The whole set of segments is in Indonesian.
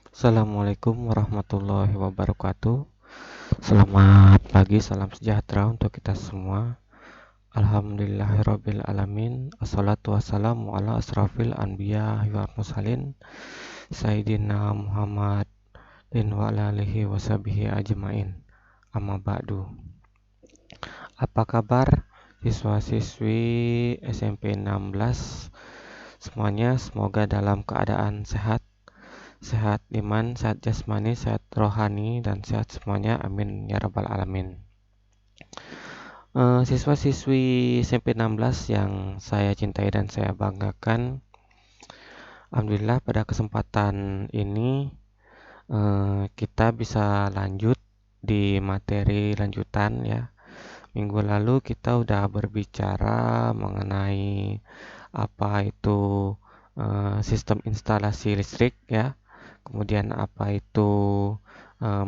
Assalamualaikum warahmatullahi wabarakatuh. Selamat pagi, salam sejahtera untuk kita semua. Alhamdulillahirabbil alamin. Assalatu wassalamu ala asrafil anbiya wal mursalin Sayyidina Muhammad wa ala alihi washabihi ajmain. Amma ba'du. Apa kabar siswa-siswi SMP 16 semuanya? Semoga dalam keadaan sehat, sehat iman, sehat jasmani, sehat rohani, dan sehat semuanya. Amin ya rabbal alamin. Siswa-siswi SMP 16 yang saya cintai dan saya banggakan, alhamdulillah pada kesempatan ini kita bisa lanjut di materi lanjutan ya. Minggu lalu kita udah berbicara mengenai apa itu sistem instalasi listrik ya. Kemudian apa itu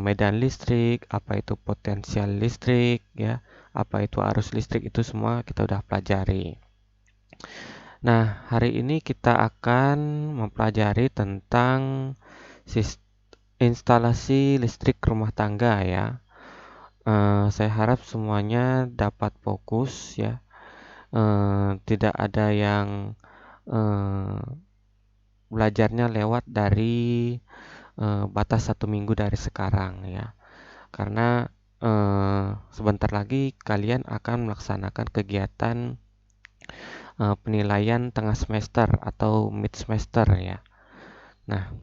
medan listrik, apa itu potensial listrik ya, apa itu arus listrik, itu semua kita udah pelajari. Nah, hari ini kita akan mempelajari tentang instalasi listrik rumah tangga ya. Saya harap semuanya dapat fokus ya. Tidak ada yang belajarnya lewat dari batas 1 minggu dari sekarang ya, karena sebentar lagi kalian akan melaksanakan kegiatan penilaian tengah semester atau mid semester ya. Nah,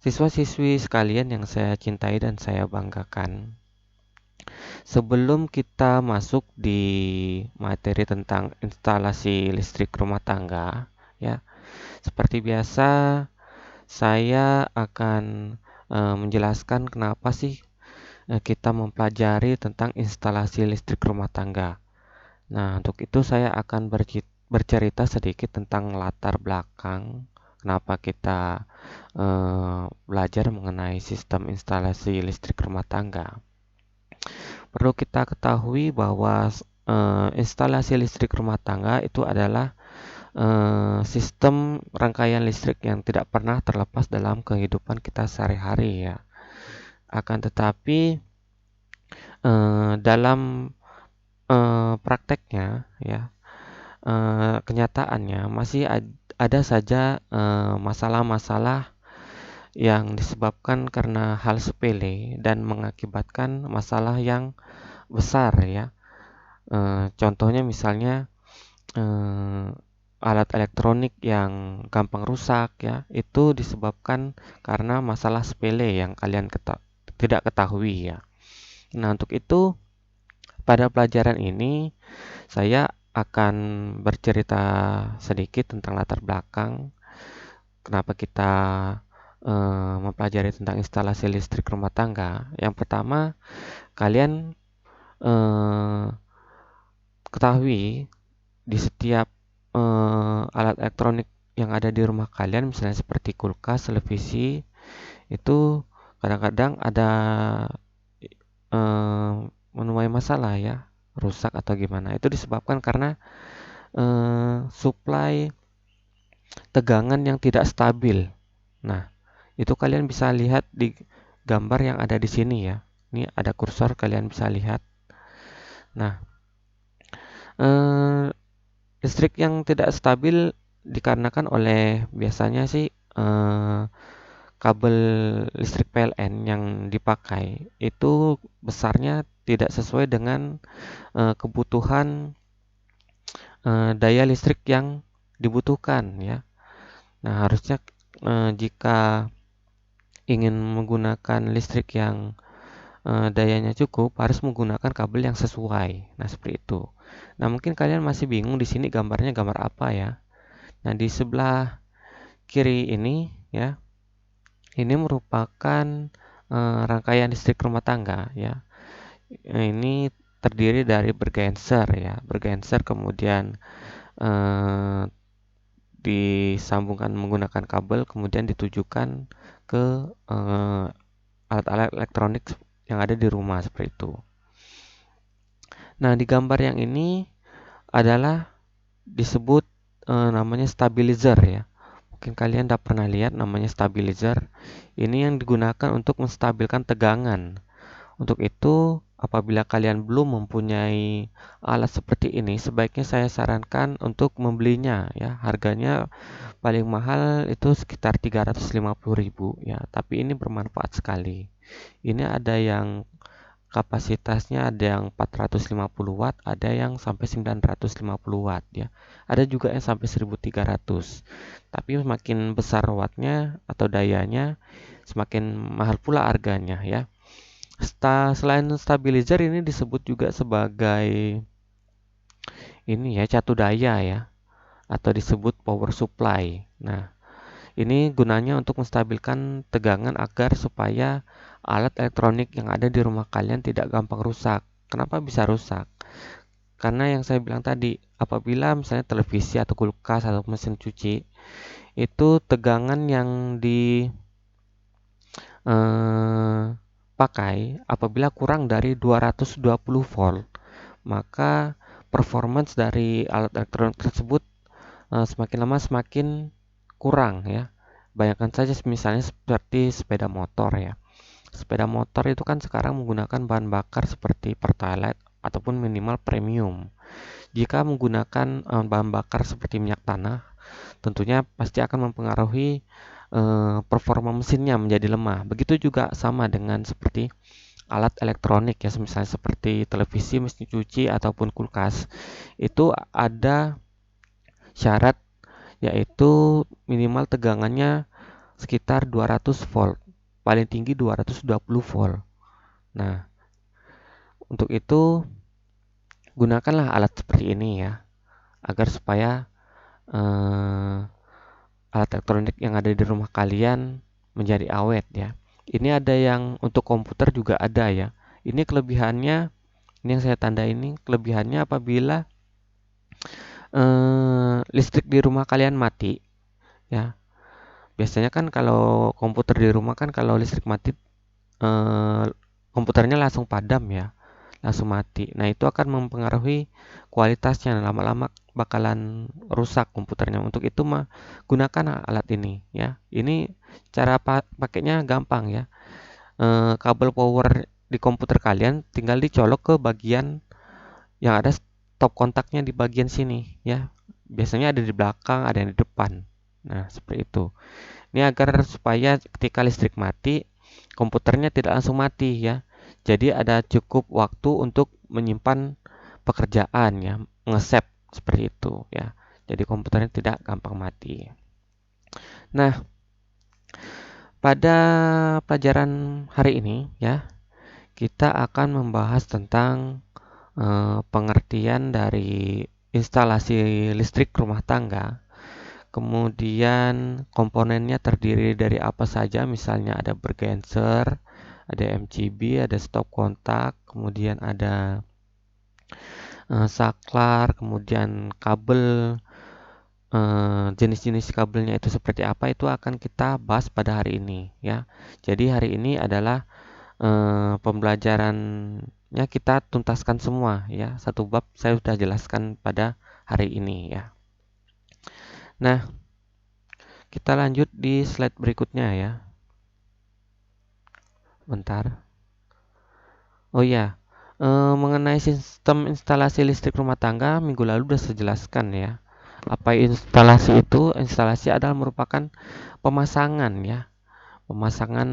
siswa-siswi sekalian yang saya cintai dan saya banggakan, sebelum kita masuk di materi tentang instalasi listrik rumah tangga ya, seperti biasa saya akan menjelaskan kenapa sih kita mempelajari tentang instalasi listrik rumah tangga. Nah, untuk itu saya akan bercerita sedikit tentang latar belakang kenapa kita belajar mengenai sistem instalasi listrik rumah tangga. Perlu kita ketahui bahwa instalasi listrik rumah tangga itu adalah sistem rangkaian listrik yang tidak pernah terlepas dalam kehidupan kita sehari-hari ya. Akan tetapi dalam prakteknya ya, kenyataannya masih ada saja masalah-masalah yang disebabkan karena hal sepele dan mengakibatkan masalah yang besar ya. Contohnya misalnya alat elektronik yang gampang rusak ya, itu disebabkan karena masalah sepele yang kalian tidak ketahui ya. Nah, untuk itu pada pelajaran ini saya akan bercerita sedikit tentang latar belakang kenapa kita mempelajari tentang instalasi listrik rumah tangga. Yang pertama, kalian ketahui di setiap alat elektronik yang ada di rumah kalian, misalnya seperti kulkas, televisi, itu kadang-kadang ada menuai masalah ya, rusak atau gimana. Itu disebabkan karena suplai tegangan yang tidak stabil. Nah, itu kalian bisa lihat di gambar yang ada di sini ya. Ini ada kursor, kalian bisa lihat. Nah, listrik yang tidak stabil dikarenakan oleh biasanya sih kabel listrik PLN yang dipakai itu besarnya tidak sesuai dengan kebutuhan daya listrik yang dibutuhkan ya. Nah, harusnya jika ingin menggunakan listrik yang dayanya cukup, harus menggunakan kabel yang sesuai. Nah, seperti itu. Nah, mungkin kalian masih bingung di sini gambarnya gambar apa ya. Nah, di sebelah kiri ini ya, ini merupakan rangkaian listrik rumah tangga ya. Ini terdiri dari bergenser ya, bergenser kemudian disambungkan menggunakan kabel, kemudian ditujukan ke alat-alat elektronik yang ada di rumah seperti itu. Nah, di gambar yang ini adalah disebut namanya stabilizer ya. mungkin kalian udah pernah lihat namanya stabilizer. Ini yang digunakan untuk menstabilkan tegangan. Untuk itu, apabila kalian belum mempunyai alat seperti ini, sebaiknya saya sarankan untuk membelinya ya. Harganya paling mahal itu sekitar 350.000 ya, tapi ini bermanfaat sekali. Ini ada yang kapasitasnya ada yang 450 watt, ada yang sampai 950 watt ya. Ada juga yang sampai 1300. Tapi semakin besar wattnya atau dayanya, semakin mahal pula harganya ya. Selain stabilizer ini disebut juga sebagai ini ya, catu daya ya, atau disebut power supply. Nah, ini gunanya untuk menstabilkan tegangan agar supaya alat elektronik yang ada di rumah kalian tidak gampang rusak. Kenapa bisa rusak? Karena yang saya bilang tadi, apabila misalnya televisi atau kulkas atau mesin cuci, itu tegangan yang dipakai apabila kurang dari 220 volt, maka performance dari alat elektronik tersebut semakin lama semakin kurang ya. Bayangkan saja misalnya seperti sepeda motor ya. Sepeda motor itu kan sekarang menggunakan bahan bakar seperti Pertalite ataupun minimal premium. Jika menggunakan bahan bakar seperti minyak tanah, tentunya pasti akan mempengaruhi performa mesinnya menjadi lemah. Begitu juga sama dengan seperti alat elektronik ya, misalnya seperti televisi, mesin cuci ataupun kulkas. Itu ada syarat yaitu minimal tegangannya sekitar 200 volt, paling tinggi 220 volt. Nah, untuk itu gunakanlah alat seperti ini ya, agar supaya alat elektronik yang ada di rumah kalian menjadi awet ya. Ini ada yang untuk komputer juga ada ya. Ini kelebihannya, ini yang saya tanda ini kelebihannya apabila listrik di rumah kalian mati ya. Biasanya kan kalau komputer di rumah kan kalau listrik mati komputernya langsung padam ya, langsung mati. Nah, itu akan mempengaruhi kualitasnya, lama-lama bakalan rusak komputernya. Untuk itu mah gunakan alat ini ya. Ini cara pakainya gampang ya. Kabel power di komputer kalian tinggal dicolok ke bagian yang ada stop kontaknya di bagian sini ya. Biasanya ada di belakang, ada yang di depan. Nah, seperti itu. Ini agar supaya ketika listrik mati, komputernya tidak langsung mati ya. Jadi ada cukup waktu untuk menyimpan pekerjaan ya, nge-save seperti itu ya. Jadi komputernya tidak gampang mati. Nah, pada pelajaran hari ini ya, kita akan membahas tentang pengertian dari instalasi listrik rumah tangga. Kemudian komponennya terdiri dari apa saja, misalnya ada bergenser, ada MCB, ada stop kontak, kemudian ada saklar, kemudian kabel, jenis-jenis kabelnya itu seperti apa, itu akan kita bahas pada hari ini ya. Jadi hari ini adalah pembelajarannya kita tuntaskan semua ya. Satu bab saya sudah jelaskan pada hari ini ya. Nah, kita lanjut di slide berikutnya ya. Bentar. Oh iya, mengenai sistem instalasi listrik rumah tangga minggu lalu sudah saya jelaskan ya. Apa instalasi itu? Instalasi adalah merupakan pemasangan ya. Pemasangan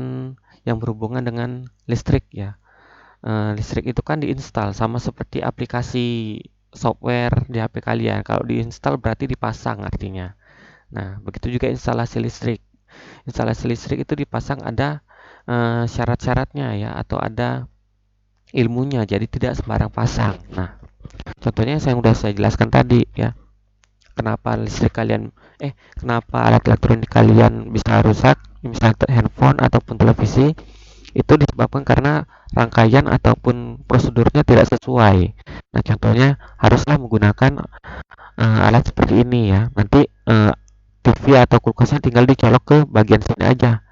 yang berhubungan dengan listrik ya. Listrik itu kan diinstal sama seperti aplikasi software di HP kalian. Kalau diinstal berarti dipasang artinya. Nah, begitu juga instalasi listrik. Instalasi listrik itu dipasang ada syarat-syaratnya ya, atau ada ilmunya, jadi tidak sembarang pasang. Nah, contohnya yang sudah saya jelaskan tadi ya. Kenapa kenapa alat elektronik kalian bisa rusak, misalnya handphone ataupun televisi, itu disebabkan karena rangkaian ataupun prosedurnya tidak sesuai. Nah, contohnya haruslah menggunakan alat seperti ini ya. Nanti TV atau kulkasnya tinggal dicolok ke bagian sini aja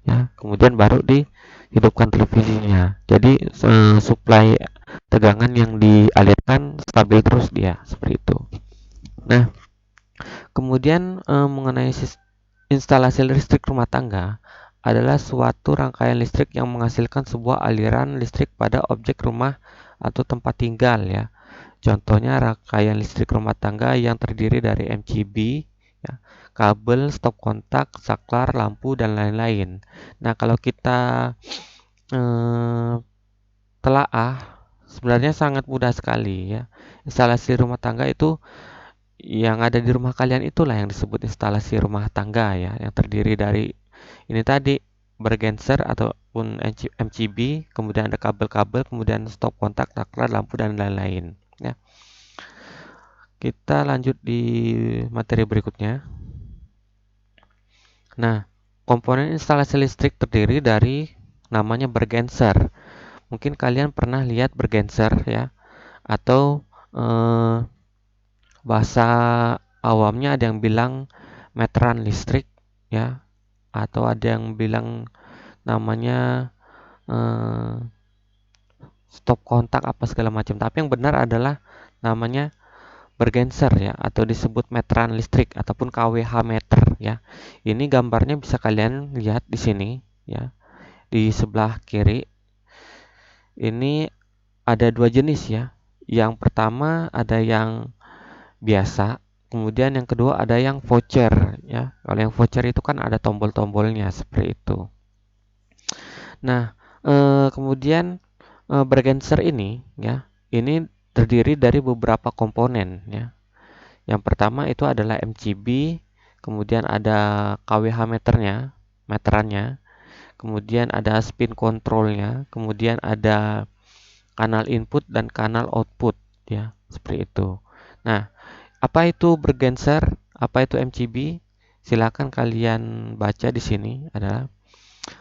ya. Kemudian baru dihidupkan televisinya. Jadi suplai tegangan yang dialirkan stabil terus dia seperti itu. Nah, kemudian mengenai instalasi listrik rumah tangga adalah suatu rangkaian listrik yang menghasilkan sebuah aliran listrik pada objek rumah atau tempat tinggal ya. Contohnya rangkaian listrik rumah tangga yang terdiri dari MCB, ya, kabel, stop kontak, saklar, lampu, dan lain-lain. Nah, kalau kita eh, telaah, sebenarnya sangat mudah sekali ya. Instalasi rumah tangga itu yang ada di rumah kalian itulah yang disebut instalasi rumah tangga ya, yang terdiri dari ini tadi bergenser ataupun MCB, kemudian ada kabel-kabel, kemudian stop kontak, saklar, lampu, dan lain-lain ya. Kita lanjut di materi berikutnya. Nah, komponen instalasi listrik terdiri dari namanya bergenser. Mungkin kalian pernah lihat bergenser ya, atau bahasa awamnya ada yang bilang meteran listrik ya, atau ada yang bilang namanya eh, stop kontak apa segala macam. Tapi yang benar adalah namanya bergenser ya, atau disebut meteran listrik ataupun kWh meter ya. Ini gambarnya bisa kalian lihat di sini ya, di sebelah kiri. Ini ada dua jenis ya. Yang pertama ada yang biasa, kemudian yang kedua ada yang voucher ya. Kalau yang voucher itu kan ada tombol-tombolnya seperti itu. Nah, kemudian bergenser ini ya, ini terdiri dari beberapa komponen ya. Yang pertama itu adalah MCB, kemudian ada kWh meternya, meterannya, kemudian ada spin controlnya, kemudian ada kanal input dan kanal output ya, seperti itu. Nah, apa itu bergenser? Apa itu MCB? Silakan kalian baca di sini. Adalah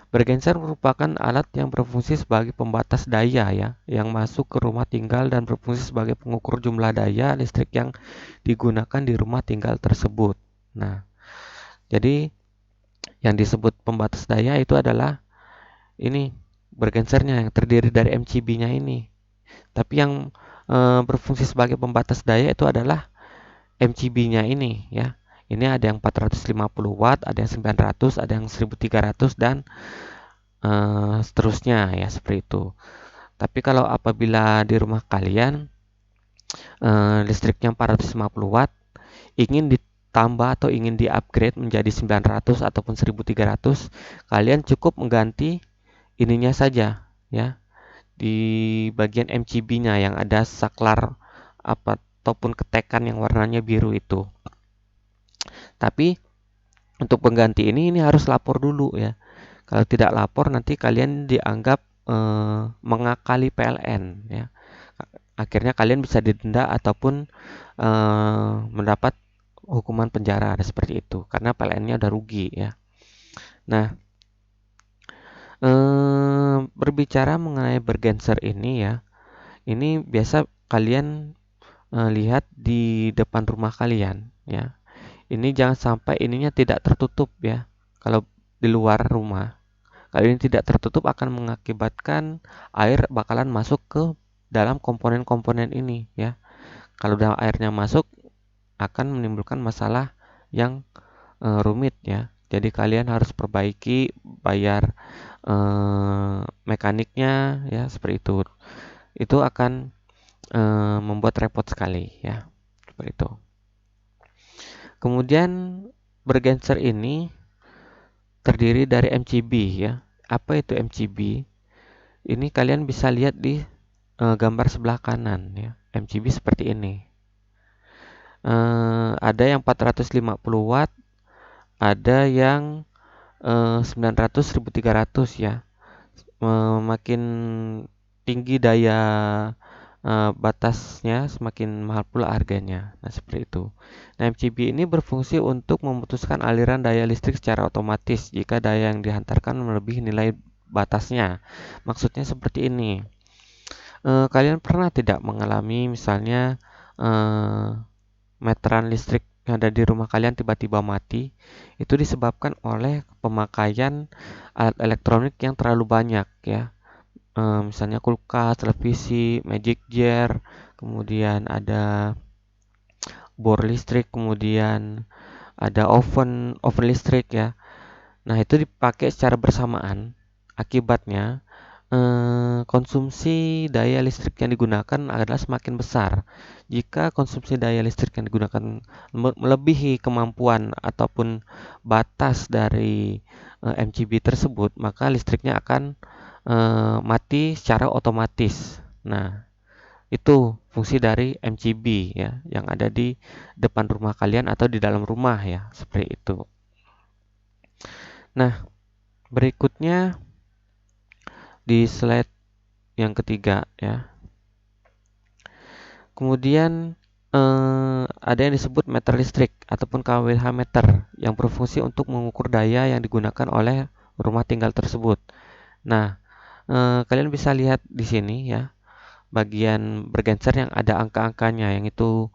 bergenser merupakan alat yang berfungsi sebagai pembatas daya ya, yang masuk ke rumah tinggal dan berfungsi sebagai pengukur jumlah daya listrik yang digunakan di rumah tinggal tersebut. Nah, jadi yang disebut pembatas daya itu adalah ini bergensernya yang terdiri dari MCB-nya ini. Tapi yang berfungsi sebagai pembatas daya itu adalah MCB-nya ini ya. Ini ada yang 450 watt, ada yang 900, ada yang 1300 dan seterusnya ya, seperti itu. Tapi kalau apabila di rumah kalian listriknya 450 watt, ingin ditambah atau ingin di-upgrade menjadi 900 ataupun 1300, kalian cukup mengganti ininya saja ya, di bagian MCB-nya yang ada saklar ataupun ketekan yang warnanya biru itu. Tapi untuk pengganti ini harus lapor dulu ya. Kalau tidak lapor nanti kalian dianggap mengakali PLN ya. Akhirnya kalian bisa didenda ataupun mendapat hukuman penjara, ada seperti itu, karena PLN-nya udah rugi ya. Nah, berbicara mengenai bergenser ini ya, ini biasa kalian lihat di depan rumah kalian ya. Ini jangan sampai ininya tidak tertutup ya. Kalau di luar rumah, kalau ini tidak tertutup akan mengakibatkan air bakalan masuk ke dalam komponen-komponen ini ya. Kalau dalam airnya masuk akan menimbulkan masalah yang rumit ya. Jadi kalian harus perbaiki, bayar mekaniknya ya, seperti itu. Itu akan membuat repot sekali ya, seperti itu. Kemudian bergenser ini terdiri dari MCB ya. Apa itu MCB? Ini kalian bisa lihat di gambar sebelah kanan ya. MCB seperti ini. Ada yang 450 watt, ada yang 900 1300 ya. Makin tinggi daya batasnya semakin mahal pula harganya. Nah, seperti itu. Nah, MCB ini berfungsi untuk memutuskan aliran daya listrik secara otomatis jika daya yang dihantarkan melebihi nilai batasnya. Maksudnya seperti ini. Kalian pernah tidak mengalami misalnya meteran listrik yang ada di rumah kalian tiba-tiba mati? Itu disebabkan oleh pemakaian alat elektronik yang terlalu banyak ya. Misalnya kulkas, televisi, magic jar, kemudian ada bor listrik, kemudian ada oven listrik ya. Nah, itu dipakai secara bersamaan. Akibatnya konsumsi daya listrik yang digunakan adalah semakin besar. Jika konsumsi daya listrik yang digunakan melebihi kemampuan ataupun batas dari MCB tersebut, maka listriknya akan mati secara otomatis. Nah, itu fungsi dari MCB ya, yang ada di depan rumah kalian atau di dalam rumah ya, seperti itu. Nah, berikutnya di slide yang ketiga ya. Kemudian ada yang disebut meter listrik ataupun kWh meter yang berfungsi untuk mengukur daya yang digunakan oleh rumah tinggal tersebut. Nah, kalian bisa lihat di sini ya, bagian bergenser yang ada angka-angkanya yang itu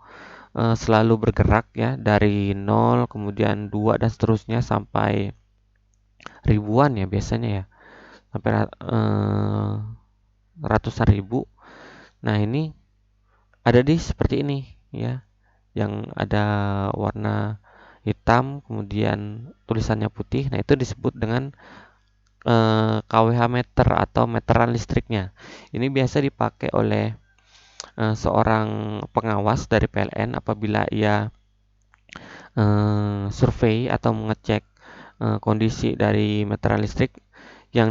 selalu bergerak ya, dari 0, kemudian 2 dan seterusnya sampai ribuan ya biasanya ya, sampai ratusan ribu. Nah, ini ada di seperti ini ya, yang ada warna hitam kemudian tulisannya putih. Nah, itu disebut dengan kWh meter atau meteran listriknya. Ini biasa dipakai oleh seorang pengawas dari PLN apabila ia survei atau mengecek kondisi dari meteran listrik. Yang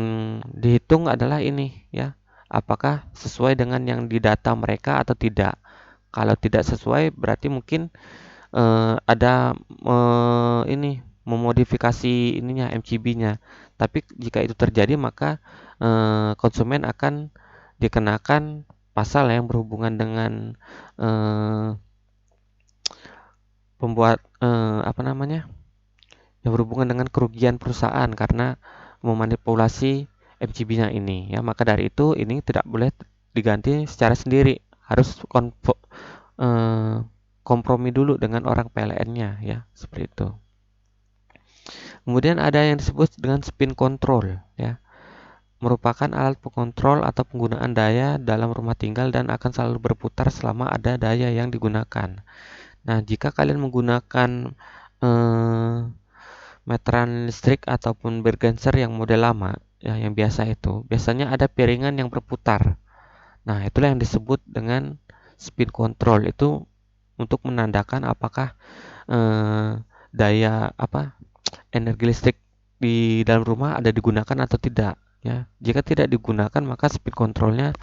dihitung adalah ini ya, apakah sesuai dengan yang didata mereka atau tidak. Kalau tidak sesuai berarti mungkin ada ini memodifikasi ininya MCB-nya. Tapi jika itu terjadi maka konsumen akan dikenakan pasal yang berhubungan dengan apa namanya? Yang berhubungan dengan kerugian perusahaan karena memanipulasi MCB-nya ini ya. Maka dari itu ini tidak boleh diganti secara sendiri, harus kompromi dulu dengan orang PLN-nya ya, seperti itu. Kemudian ada yang disebut dengan spin control ya, merupakan alat pengontrol atau penggunaan daya dalam rumah tinggal dan akan selalu berputar selama ada daya yang digunakan. Nah, jika kalian menggunakan meteran listrik ataupun bergenser yang model lama ya, yang biasa itu biasanya ada piringan yang berputar. Nah, itulah yang disebut dengan spin control. Itu untuk menandakan apakah daya energi listrik di dalam rumah ada digunakan atau tidak ya. Jika tidak digunakan maka spin controlnya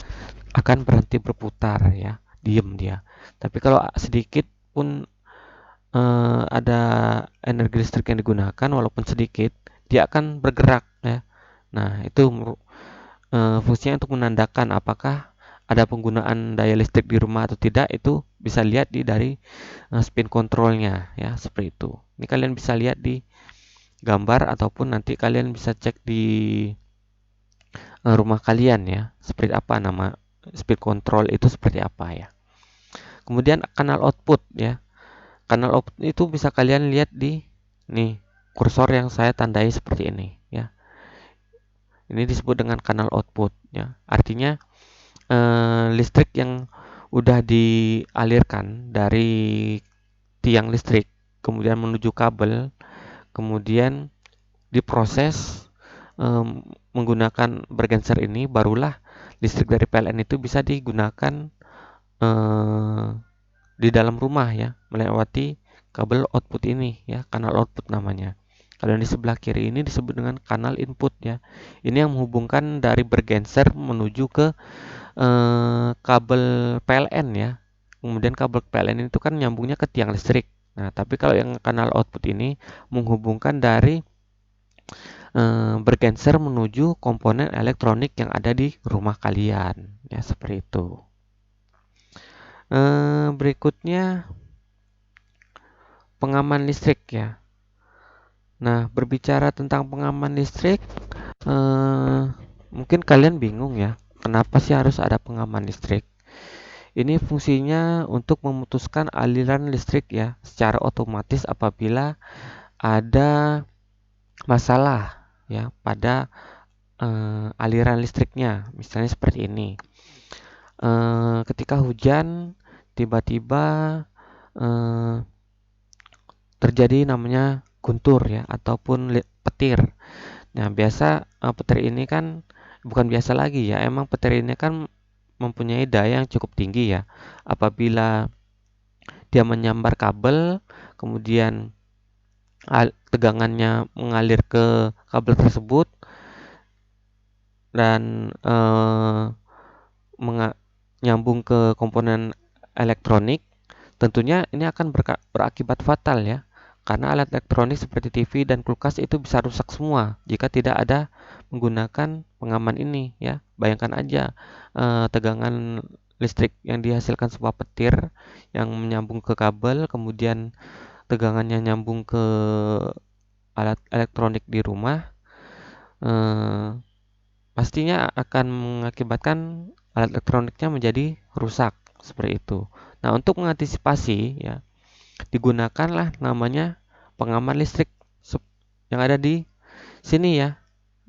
akan berhenti berputar ya, diem dia. Tapi kalau sedikit pun ada energi listrik yang digunakan walaupun sedikit, dia akan bergerak ya. Nah, itu fungsinya untuk menandakan apakah ada penggunaan daya listrik di rumah atau tidak. Itu bisa lihat dari spin controlnya ya, seperti itu. Ini kalian bisa lihat di gambar ataupun nanti kalian bisa cek di rumah kalian ya, seperti apa nama spin control itu seperti apa ya. Kemudian kanal output ya. Kanal output itu bisa kalian lihat di nih kursor yang saya tandai seperti ini ya. Ini disebut dengan kanal output ya. Artinya listrik yang udah dialirkan dari tiang listrik kemudian menuju kabel, kemudian diproses menggunakan bergenser ini, barulah listrik dari PLN itu bisa digunakan di dalam rumah ya, melewati kabel output ini ya, kanal output namanya. Kalau di sebelah kiri ini disebut dengan kanal input ya. Ini yang menghubungkan dari bergenser menuju ke kabel PLN ya. Kemudian kabel PLN itu kan nyambungnya ke tiang listrik. Nah, tapi kalau yang kanal output ini menghubungkan dari bergenser menuju komponen elektronik yang ada di rumah kalian ya, seperti itu. Berikutnya pengaman listrik ya. Nah, berbicara tentang pengaman listrik, mungkin kalian bingung ya, kenapa sih harus ada pengaman listrik? Ini fungsinya untuk memutuskan aliran listrik ya secara otomatis apabila ada masalah ya pada aliran listriknya. Misalnya seperti ini. Ketika hujan tiba-tiba terjadi namanya guntur ya ataupun petir. Nah, biasa petir ini kan bukan biasa lagi ya. Emang petir ini kan mempunyai daya yang cukup tinggi ya. Apabila dia menyambar kabel, kemudian tegangannya mengalir ke kabel tersebut dan nyambung ke komponen elektronik, tentunya ini akan berakibat fatal ya. Karena alat elektronik seperti TV dan kulkas itu bisa rusak semua jika tidak ada menggunakan pengaman ini ya. Bayangkan aja tegangan listrik yang dihasilkan sebuah petir yang menyambung ke kabel, kemudian tegangannya nyambung ke alat elektronik di rumah, pastinya akan mengakibatkan alat elektroniknya menjadi rusak seperti itu. Nah, untuk mengantisipasi ya, digunakanlah namanya pengaman listrik yang ada di sini ya.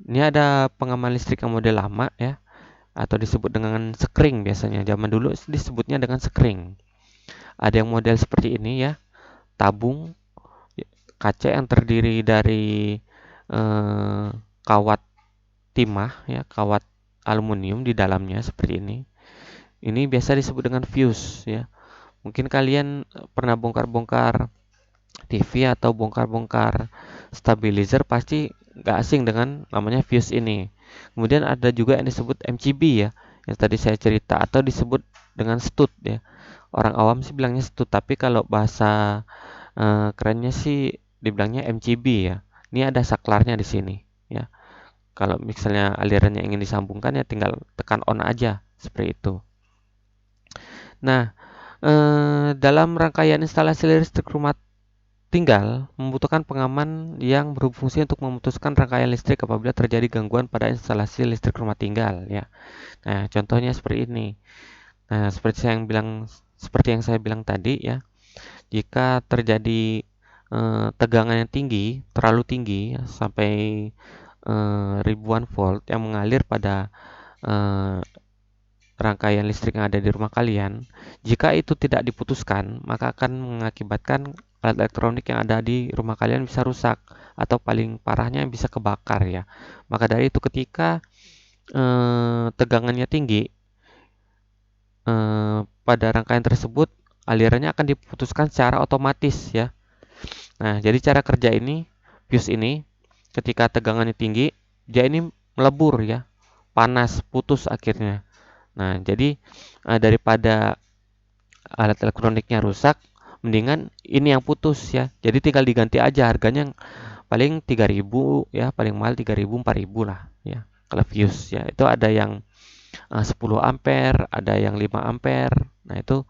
Ini ada pengaman listrik yang model lama ya, atau disebut dengan sekring biasanya. Zaman dulu disebutnya dengan sekring. Ada yang model seperti ini ya, tabung kaca yang terdiri dari kawat timah ya, kawat aluminium di dalamnya seperti ini. Ini biasa disebut dengan fuse ya. Mungkin kalian pernah bongkar-bongkar TV atau bongkar-bongkar stabilizer, pasti nggak asing dengan namanya fuse ini. Kemudian ada juga yang disebut MCB ya, yang tadi saya cerita, atau disebut dengan stud ya. Orang awam sih bilangnya stud, tapi kalau bahasa kerennya sih dibilangnya MCB ya. Ini ada saklarnya di sini ya. Kalau misalnya alirannya ingin disambungkan ya tinggal tekan on aja seperti itu. Nah, dalam rangkaian instalasi listrik rumah tinggal membutuhkan pengaman yang berfungsi untuk memutuskan rangkaian listrik apabila terjadi gangguan pada instalasi listrik rumah tinggal ya. Nah, contohnya seperti ini. Nah, seperti yang saya bilang tadi ya, jika terjadi tegangan yang tinggi, terlalu tinggi ya, sampai ribuan volt yang mengalir pada rangkaian listrik yang ada di rumah kalian, jika itu tidak diputuskan, maka akan mengakibatkan alat elektronik yang ada di rumah kalian bisa rusak atau paling parahnya bisa kebakar ya. Maka dari itu ketika tegangannya tinggi pada rangkaian tersebut, alirannya akan diputuskan secara otomatis ya. Nah, jadi cara kerja ini, fuse ini, ketika tegangannya tinggi, dia ini melebur ya, panas, putus akhirnya. Nah, jadi daripada alat elektroniknya rusak, mendingan ini yang putus ya. Jadi tinggal diganti aja, harganya paling 3.000 ya, paling mahal 3.000 4.000 lah ya. Kalau fuse ya, itu ada yang 10 ampere, ada yang 5 ampere. Nah, itu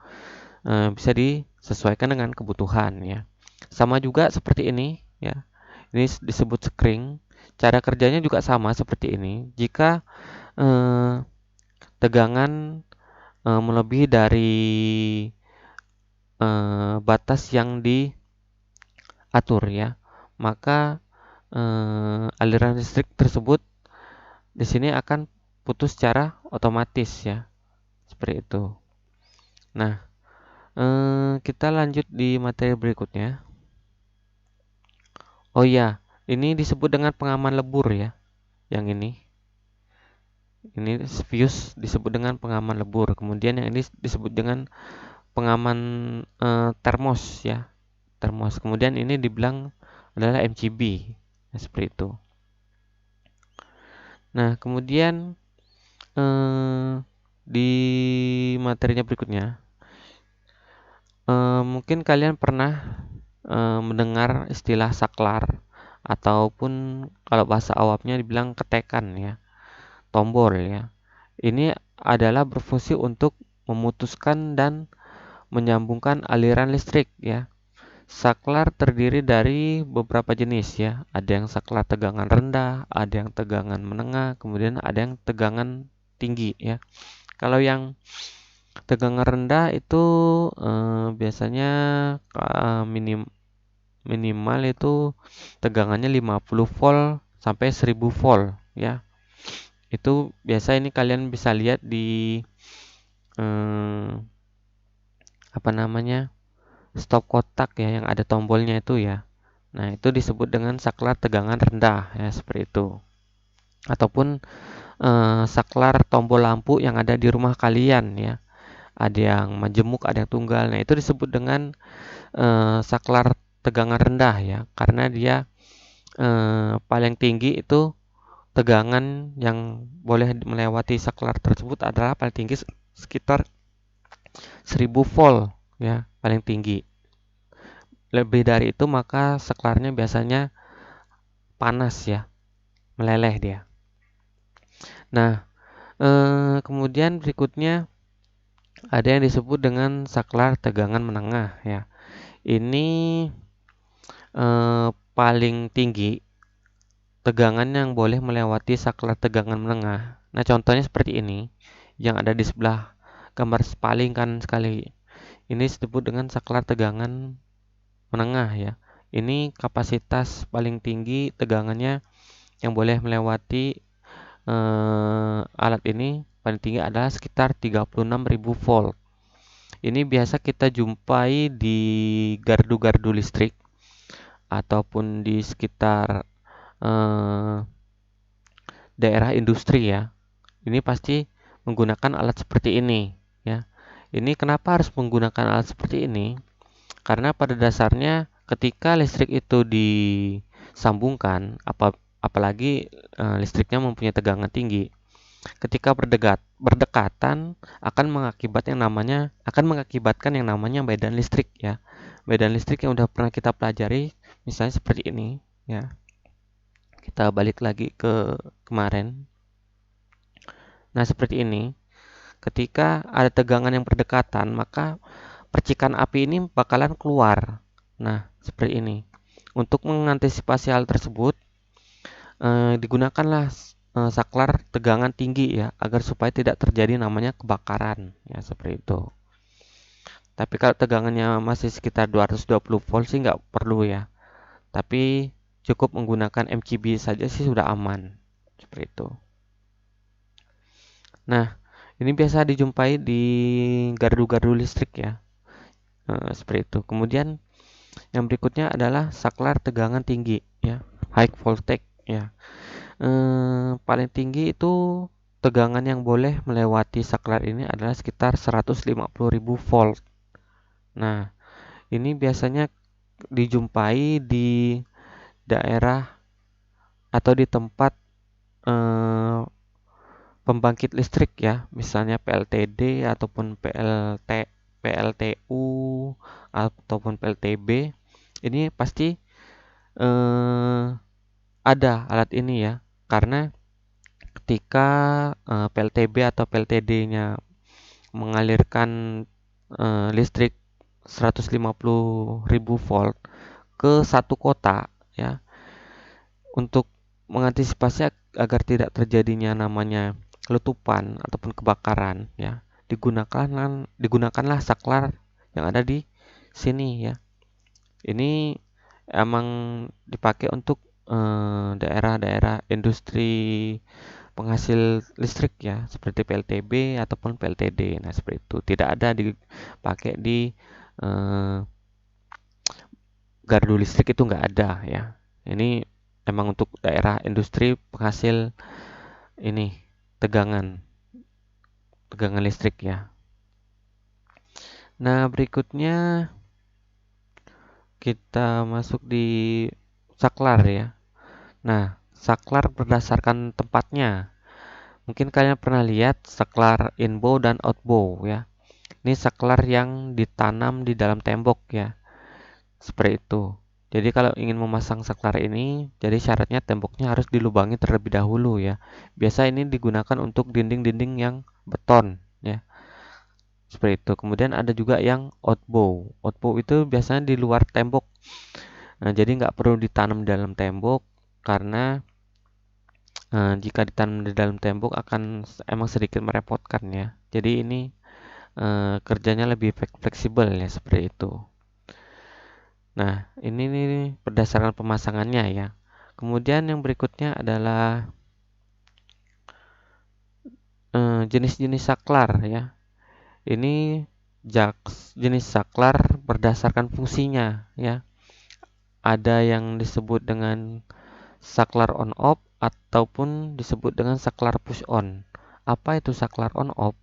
bisa disesuaikan dengan kebutuhan ya. Sama juga seperti ini ya. Ini disebut sekring. Cara kerjanya juga sama seperti ini. Jika tegangan melebihi dari batas yang diatur ya, maka aliran listrik tersebut di sini akan putus secara otomatis ya, seperti itu. Nah, kita lanjut di materi berikutnya. Oh iya, ini disebut dengan pengaman lebur ya, yang ini. Ini fuse disebut dengan pengaman lebur. Kemudian yang ini disebut dengan pengaman termos ya, termos. Kemudian ini dibilang adalah MCB ya, seperti itu. Nah, kemudian di materinya berikutnya, mungkin kalian pernah mendengar istilah saklar, ataupun kalau bahasa awamnya dibilang ketekan ya, tombol ya. Ini adalah berfungsi untuk memutuskan dan menyambungkan aliran listrik ya. Saklar terdiri dari beberapa jenis ya. Ada yang saklar tegangan rendah, ada yang tegangan menengah, kemudian ada yang tegangan tinggi ya. Kalau yang tegangan rendah itu biasanya minimal itu tegangannya 50 volt sampai 1000 volt ya. Itu biasa ini kalian bisa lihat di apa namanya? stop kotak ya yang ada tombolnya itu ya. Nah, itu disebut dengan saklar tegangan rendah ya, seperti itu. Ataupun saklar tombol lampu yang ada di rumah kalian ya. Ada yang majemuk, ada yang tunggal. Nah, itu disebut dengan saklar tegangan rendah ya, karena dia paling tinggi itu tegangan yang boleh melewati saklar tersebut adalah paling tinggi sekitar 1000 volt ya, paling tinggi. Lebih dari itu maka saklarnya biasanya panas ya, meleleh dia. Nah, kemudian berikutnya ada yang disebut dengan saklar tegangan menengah ya. Ini paling tinggi tegangan yang boleh melewati saklar tegangan menengah. Nah, contohnya seperti ini yang ada di sebelah gambar paling kanan sekali. Ini disebut dengan saklar tegangan menengah ya. Ini kapasitas paling tinggi tegangannya yang boleh melewati alat ini paling tinggi adalah sekitar 36.000 volt. Ini biasa kita jumpai di gardu-gardu listrik ataupun di sekitar daerah industri ya. Ini pasti menggunakan alat seperti ini ya. Ini kenapa harus menggunakan alat seperti ini? Karena pada dasarnya ketika listrik itu disambungkan, apalagi listriknya mempunyai tegangan tinggi, ketika berdekatan akan mengakibatkan yang namanya medan listrik ya. Medan listrik yang udah pernah kita pelajari, misalnya seperti ini ya. Kita balik lagi ke kemarin. Nah, seperti ini. Ketika ada tegangan yang berdekatan, maka percikan api ini bakalan keluar. Nah, seperti ini. Untuk mengantisipasi hal tersebut, digunakanlah saklar tegangan tinggi ya, agar supaya tidak terjadi namanya kebakaran ya, seperti itu. Tapi kalau tegangannya masih sekitar 220 volt sih nggak perlu ya. Tapi cukup menggunakan MCB saja sih sudah aman. Seperti itu. Nah, ini biasa dijumpai di gardu-gardu listrik ya. Seperti itu. Kemudian yang berikutnya adalah saklar tegangan tinggi ya, high voltage ya. Paling tinggi itu tegangan yang boleh melewati saklar ini adalah sekitar 150.000 volt. Nah, ini biasanya dijumpai di daerah atau di tempat pembangkit listrik ya, misalnya PLTD ataupun PLTU ataupun PLTB. Ini pasti ada alat ini ya, karena ketika PLTB atau PLTD-nya mengalirkan listrik 150.000 volt ke satu kota ya, untuk mengantisipasi agar tidak terjadinya namanya letupan ataupun kebakaran ya, digunakanlah saklar yang ada di sini ya. Ini emang dipakai untuk daerah-daerah industri penghasil listrik ya, seperti PLTB ataupun PLTD. Nah, seperti itu. Tidak ada dipakai di gardu listrik, itu nggak ada ya. Ini emang untuk daerah industri penghasil ini tegangan listrik ya. Nah, berikutnya kita masuk di saklar ya. Nah, saklar berdasarkan tempatnya. Mungkin kalian pernah lihat saklar inbow dan outbow ya. Ini saklar yang ditanam di dalam tembok ya. Seperti itu. Jadi kalau ingin memasang saklar ini, jadi syaratnya temboknya harus dilubangi terlebih dahulu ya. Biasa ini digunakan untuk dinding-dinding yang beton ya. Seperti itu. Kemudian ada juga yang outbow. Outbow itu biasanya di luar tembok. Nah, jadi nggak perlu ditanam di dalam tembok, karena jika ditanam di dalam tembok akan emang sedikit merepotkan ya. Jadi ini kerjanya lebih fleksibel ya, seperti itu. Nah, ini nih berdasarkan pemasangannya ya. Kemudian yang berikutnya adalah jenis-jenis saklar ya. Ini jenis saklar berdasarkan fungsinya ya. Ada yang disebut dengan saklar on off ataupun disebut dengan saklar push on. Apa itu saklar on off?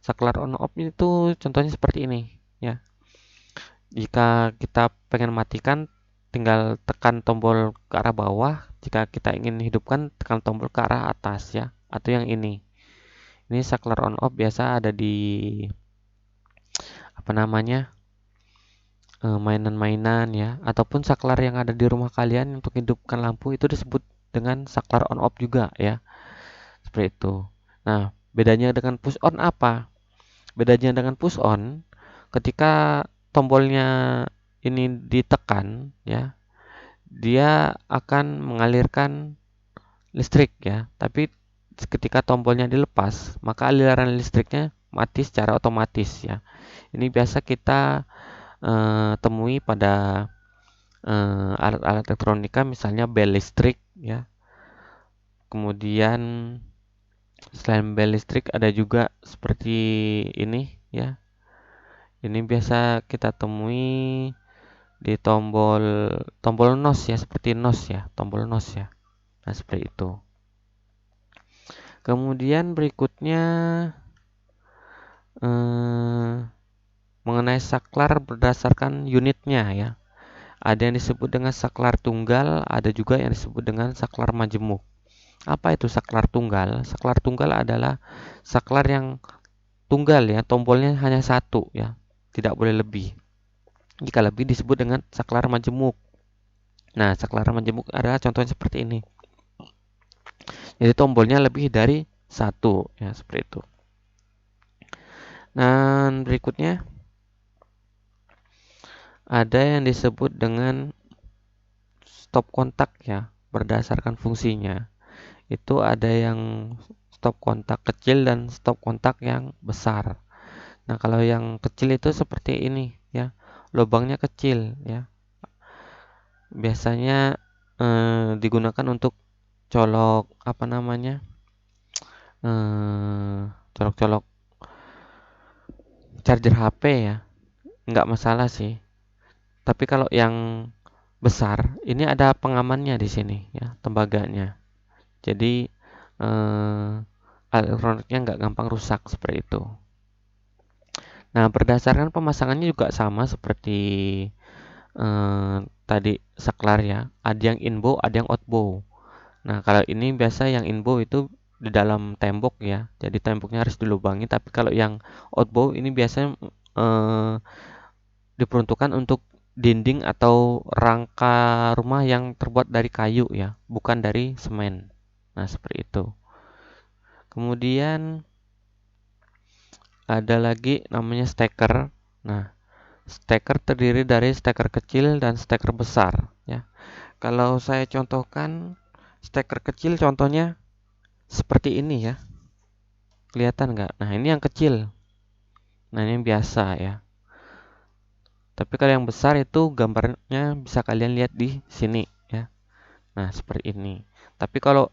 Saklar on off itu contohnya seperti ini ya. Jika kita pengen matikan, tinggal tekan tombol ke arah bawah. Jika kita ingin hidupkan, tekan tombol ke arah atas ya. Atau yang ini. Ini saklar on off biasa ada di apa namanya? Mainan-mainan ya, ataupun saklar yang ada di rumah kalian untuk hidupkan lampu itu disebut dengan saklar on off juga ya. Seperti itu. Nah, bedanya dengan push on apa? Bedanya dengan push on, ketika tombolnya ini ditekan ya, dia akan mengalirkan listrik ya. Tapi ketika tombolnya dilepas, maka aliran listriknya mati secara otomatis ya. Ini biasa kita temui pada alat-alat elektronika, misalnya bel listrik ya. Kemudian selain bel listrik ada juga seperti ini ya. Ini biasa kita temui di tombol NOS ya, seperti NOS ya, tombol NOS ya. Nah, seperti itu. Kemudian berikutnya mengenai saklar berdasarkan unitnya ya. Ada yang disebut dengan saklar tunggal, ada juga yang disebut dengan saklar majemuk. Apa itu saklar tunggal? Saklar tunggal adalah saklar yang tunggal ya, tombolnya hanya satu ya, tidak boleh lebih. Jika lebih disebut dengan saklar majemuk. Nah, saklar majemuk adalah contohnya seperti ini. Jadi tombolnya lebih dari satu ya, seperti itu. Nah, berikutnya ada yang disebut dengan stop kontak ya, berdasarkan fungsinya. Itu ada yang stop kontak kecil dan stop kontak yang besar. Nah, kalau yang kecil itu seperti ini ya, lubangnya kecil ya. Biasanya digunakan untuk colok apa namanya, colok-colok charger HP ya, nggak masalah sih. Tapi kalau yang besar, ini ada pengamannya di sini ya, tembaganya. Jadi elektroniknya nggak gampang rusak seperti itu. Nah, berdasarkan pemasangannya juga sama seperti tadi saklar ya. Ada yang inbow, ada yang outbow. Nah, kalau ini biasa yang inbow itu di dalam tembok ya. Jadi temboknya harus dilubangi. Tapi kalau yang outbow ini biasanya diperuntukkan untuk dinding atau rangka rumah yang terbuat dari kayu ya, bukan dari semen. Nah, seperti itu. Kemudian ada lagi namanya steker. Nah, steker terdiri dari steker kecil dan steker besar ya. Kalau saya contohkan steker kecil, contohnya seperti ini ya. Kelihatan nggak? Nah, ini yang kecil. Nah, ini yang biasa ya. Tapi kalau yang besar itu gambarnya bisa kalian lihat di sini ya. Nah, seperti ini. Tapi kalau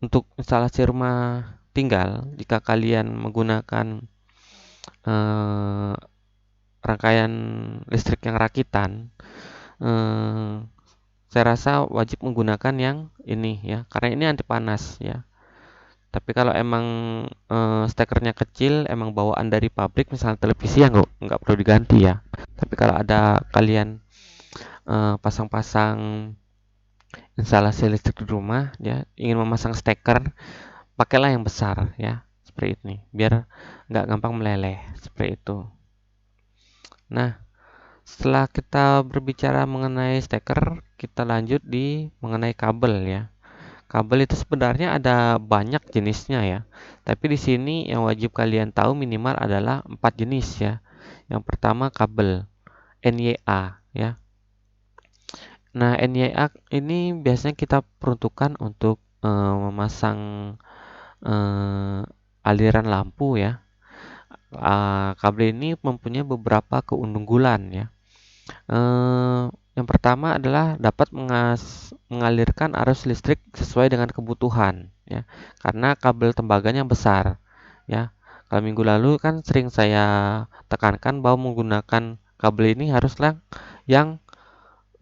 untuk instalasi rumah tinggal, jika kalian menggunakan rangkaian listrik yang rakitan, saya rasa wajib menggunakan yang ini ya, karena ini anti panas ya. Tapi kalau emang stekernya kecil, emang bawaan dari pabrik, misalnya televisi ya nggak perlu diganti ya. Tapi kalau ada kalian pasang-pasang instalasi listrik di rumah ya, ingin memasang steker, pakailah yang besar ya, seperti ini, biar nggak gampang meleleh seperti itu. Nah, setelah kita berbicara mengenai steker, kita lanjut di mengenai kabel ya. Kabel itu sebenarnya ada banyak jenisnya ya. Tapi di sini yang wajib kalian tahu minimal adalah 4 jenis ya. Yang pertama kabel NYA ya. Nah, NYA ini biasanya kita peruntukkan untuk memasang aliran lampu ya. Kabel ini mempunyai beberapa keunggulan ya. Yang pertama adalah dapat mengalirkan arus listrik sesuai dengan kebutuhan ya. Karena kabel tembaganya besar ya. Kalau minggu lalu kan sering saya tekankan bahwa menggunakan kabel ini haruslah yang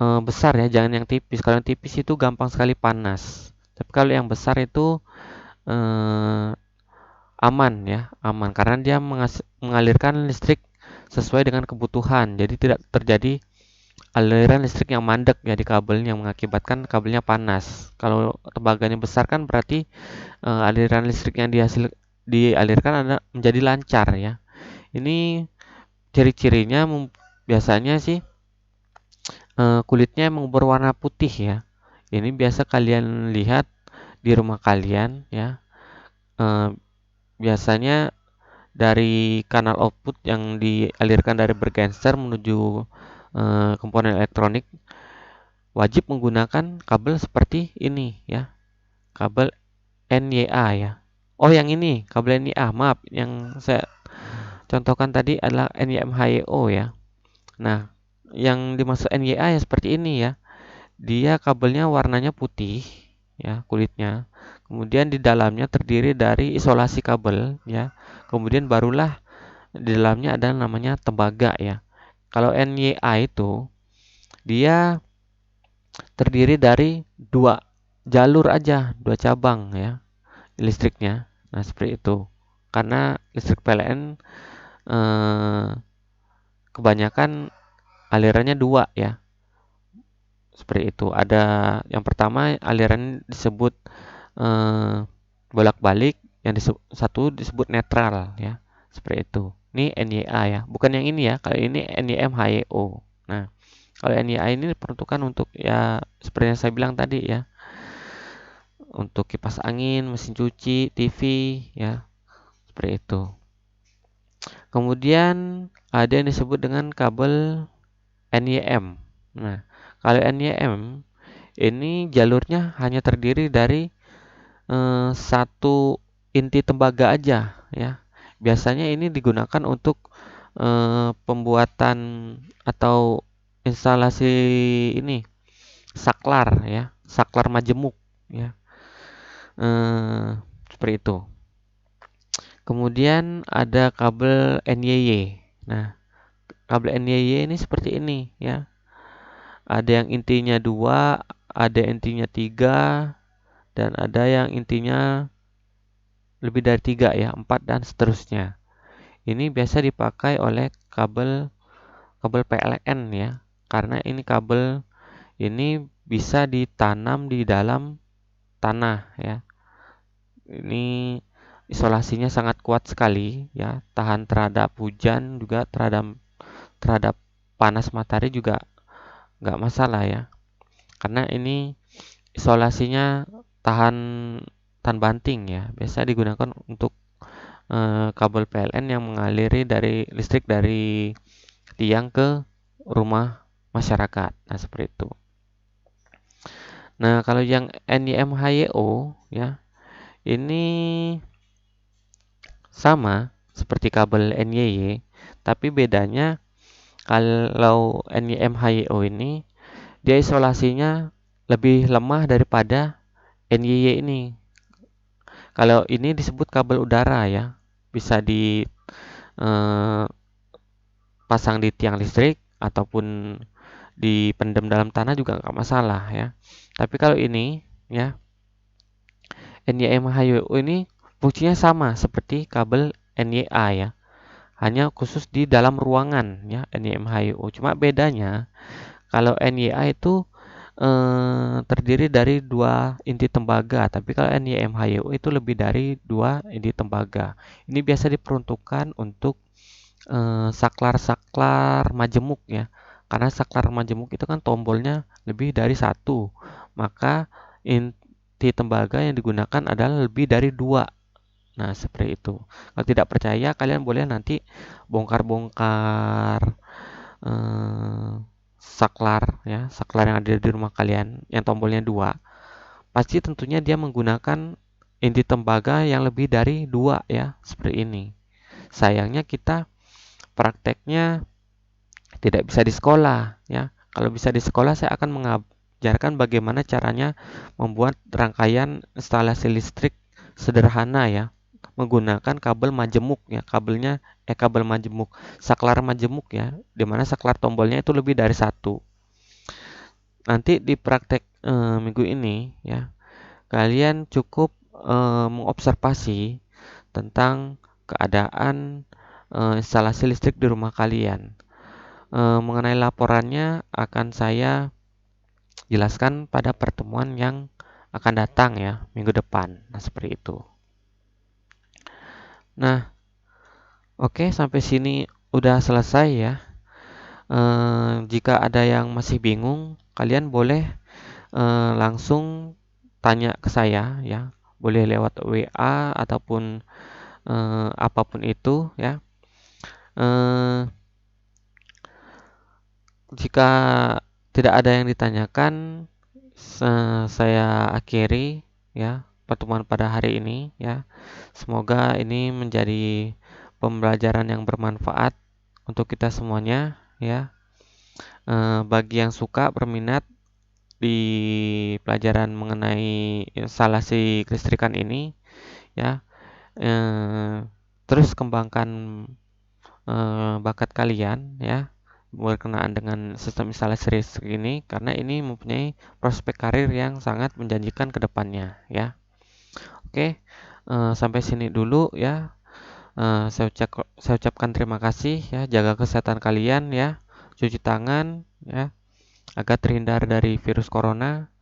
besar ya, jangan yang tipis. Kalau yang tipis itu gampang sekali panas. Tapi kalau yang besar itu eh, aman ya, aman karena dia mengalirkan listrik sesuai dengan kebutuhan. Jadi tidak terjadi aliran listrik yang mandek ya di kabel yang mengakibatkan kabelnya panas. Kalau tembaganya besar kan berarti aliran listrik yang dialirkan menjadi lancar ya. Ini ciri-cirinya biasanya sih kulitnya emang berwarna putih ya. Ini biasa kalian lihat di rumah kalian ya. Eh, Biasanya dari kanal output yang dialirkan dari bergenser menuju komponen elektronik wajib menggunakan kabel seperti ini ya. Kabel NYA ya. Oh, yang ini kabel NYA. Maaf, yang saya contohkan tadi adalah NYMHEO ya. Nah, yang dimaksud NYA ya seperti ini ya. Dia kabelnya warnanya putih ya, kulitnya. Kemudian di dalamnya terdiri dari isolasi kabel ya. Kemudian barulah di dalamnya ada namanya tembaga ya. Kalau NYA itu dia terdiri dari dua jalur aja, dua cabang ya listriknya. Nah, seperti itu. Karena listrik PLN eh, kebanyakan alirannya dua ya. Seperti itu. Ada yang pertama aliran disebut eh, bolak-balik, yang satu disebut netral ya. Seperti itu. Ini NYA ya, bukan yang ini ya. Kalau ini NYMHEO. Nah, kalau NYA ini diperuntukkan untuk ya seperti yang saya bilang tadi ya, untuk kipas angin, mesin cuci, TV ya, seperti itu. Kemudian ada yang disebut dengan kabel NYM. Nah, kalau NYM ini jalurnya hanya terdiri dari satu inti tembaga aja ya. Biasanya ini digunakan untuk pembuatan atau instalasi ini saklar ya, saklar majemuk ya. Seperti itu. Kemudian ada kabel NYY. Nah, kabel NYY ini seperti ini ya. Ada yang intinya 2, ada intinya 3, dan ada yang intinya lebih dari 3 ya, 4 dan seterusnya. Ini biasa dipakai oleh kabel PLN ya. Karena ini kabel ini bisa ditanam di dalam tanah ya. Ini isolasinya sangat kuat sekali ya, tahan terhadap hujan, juga terhadap panas matahari juga nggak masalah ya. Karena ini isolasinya tahan tahan banting ya. Biasa digunakan untuk kabel PLN yang mengaliri dari listrik dari tiang ke rumah masyarakat. Nah, seperti itu. Nah, kalau yang NYMHYO ya, ini sama seperti kabel NYY, tapi bedanya kalau NYMHYO ini dia isolasinya lebih lemah daripada NYY ini. Kalau ini disebut kabel udara ya, bisa dipasang di tiang listrik ataupun dipendam dalam tanah juga nggak masalah ya. Tapi kalau ini ya, NYMHYO ini fungsinya sama seperti kabel NYA ya, hanya khusus di dalam ruangan ya NYMHYO. Cuma bedanya kalau NYA itu terdiri dari 2 inti tembaga, tapi kalau NYMHYO itu lebih dari 2 inti tembaga. Ini biasa diperuntukkan untuk saklar-saklar majemuk ya. Karena saklar majemuk itu kan tombolnya lebih dari 1, maka inti tembaga yang digunakan adalah lebih dari 2. Nah, seperti itu. Kalau tidak percaya, kalian boleh nanti bongkar-bongkar saklar ya, saklar yang ada di rumah kalian yang tombolnya 2. Pasti tentunya dia menggunakan inti tembaga yang lebih dari 2 ya, seperti ini. Sayangnya kita prakteknya tidak bisa di sekolah ya. Kalau bisa di sekolah, saya akan mengajarkan bagaimana caranya membuat rangkaian instalasi listrik sederhana ya, menggunakan kabel majemuk ya, kabel majemuk, saklar majemuk ya, dimana saklar tombolnya itu lebih dari satu. Nanti di praktek minggu ini ya, kalian cukup mengobservasi tentang keadaan instalasi listrik di rumah kalian. Mengenai laporannya akan saya jelaskan pada pertemuan yang akan datang ya, minggu depan. Nah, seperti itu. Nah, oke, sampai sini udah selesai ya. Jika ada yang masih bingung, kalian boleh langsung tanya ke saya ya. Boleh lewat WA ataupun apapun itu ya. Eh, Jika tidak ada yang ditanyakan, saya akhiri ya pertemuan pada hari ini ya. Semoga ini menjadi pembelajaran yang bermanfaat untuk kita semuanya ya. Bagi yang suka berminat di pelajaran mengenai instalasi kelistrikan ini ya, terus kembangkan bakat kalian ya berkenaan dengan sistem instalasi listrik ini, karena ini mempunyai prospek karir yang sangat menjanjikan ke depannya ya. Oke, sampai sini dulu ya. Saya ucapkan terima kasih ya, jaga kesehatan kalian ya, cuci tangan ya agar terhindar dari virus corona.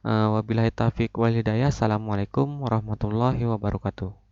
Wabillahi taufiq wal hidayah. Assalamualaikum warahmatullahi wabarakatuh.